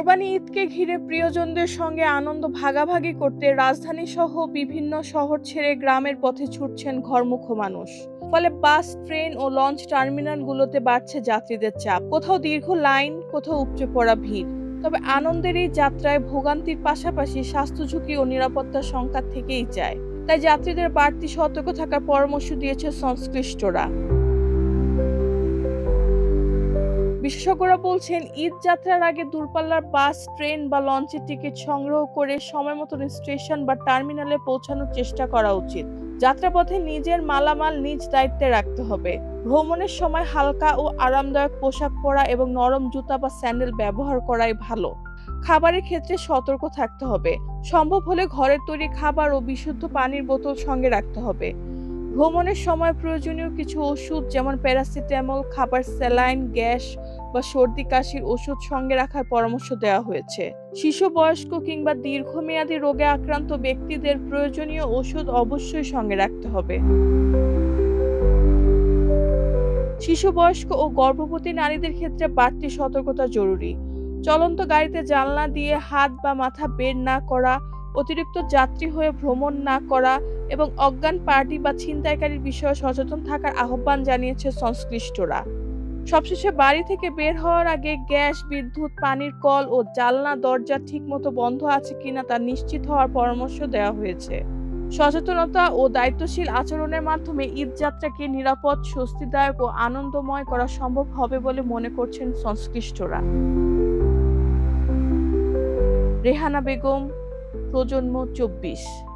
কোরবানি ঈদকে ঘিরে প্রিয়জনদের সঙ্গে আনন্দ ভাগাভাগি করতে রাজধানী সহ বিভিন্ন শহর ছেড়ে গ্রামের পথে ছুটছেন ঘরমুখো মানুষ। ফলে বাস, ট্রেন ও লঞ্চ টার্মিনালগুলোতে বাড়ছে যাত্রীদের চাপ। কোথাও দীর্ঘ লাইন, কোথাও উপচে পড়া ভিড়। তবে আনন্দের এই যাত্রায় ভোগান্তির পাশাপাশি স্বাস্থ্য ঝুঁকি ও নিরাপত্তার শঙ্কা থেকেই যায়। তাই যাত্রীদের বাড়তি সতর্ক থাকার পরামর্শ দিয়েছে সংশ্লিষ্টরা। বিশেষজ্ঞরা বলছেন, ঈদ যাত্রার আগে দূরপাল্লার বাস, ট্রেন বা লঞ্চের টিকিট সংগ্রহ করে সময় মতো স্টেশন বা টার্মিনালে পৌঁছানোর চেষ্টা করা উচিত। যাত্রাপথে নিজের মালামাল নিজ দায়িত্বে রাখতে হবে। ভ্রমণের সময় হালকা ও আরামদায়ক পোশাক পরা এবং নরম জুতা বা স্যান্ডেল ব্যবহার করাই ভালো। খাবারের ক্ষেত্রে সতর্ক থাকতে হবে। সম্ভব হলে ঘরের তৈরি খাবার ও বিশুদ্ধ পানির বোতল সঙ্গে রাখতে হবে। ভ্রমণের সময় প্রয়োজনীয় কিছু ওষুধ যেমন প্যারাসিটামল, খাবার, স্যালাইন, গ্যাস বা সর্দি কাশির ওষুধ সঙ্গে রাখার পরামর্শ দেওয়া হয়েছে। শিশু, বয়স্ক কিংবা দীর্ঘমেয়াদী রোগে আক্রান্ত ব্যক্তিদের প্রয়োজনীয় ওষুধ অবশ্যই সঙ্গে রাখতে হবে। শিশু, বয়স্ক ও গর্ভবতী নারীদের ক্ষেত্রে বাড়তি সতর্কতা জরুরি। চলন্ত গাড়িতে জানলা দিয়ে হাত বা মাথা বের না করা, অতিরিক্ত যাত্রী হয়ে ভ্রমণ না করা এবং অজ্ঞান পার্টি বা ছিনতাইকারীর বিষয়ে সচেতন থাকার আহ্বান জানিয়েছে সংশ্লিষ্টরা। সবশেষে বাড়ি থেকে বের হওয়ার আগে গ্যাস, বিদ্যুৎ, পানির কল ও জানলা দরজা ঠিকমতো বন্ধ আছে কিনা তা নিশ্চিত হওয়ার পরামর্শ দেওয়া হয়েছে। সচেতনতা ও দায়িত্বশীল আচরণের মাধ্যমে ঈদ যাত্রাকে নিরাপদ, স্বস্তিদায়ক ও আনন্দময় করা সম্ভব হবে বলে মনে করছেন সংশ্লিষ্টরা। রেহানা বেগম, প্রজন্ম 24।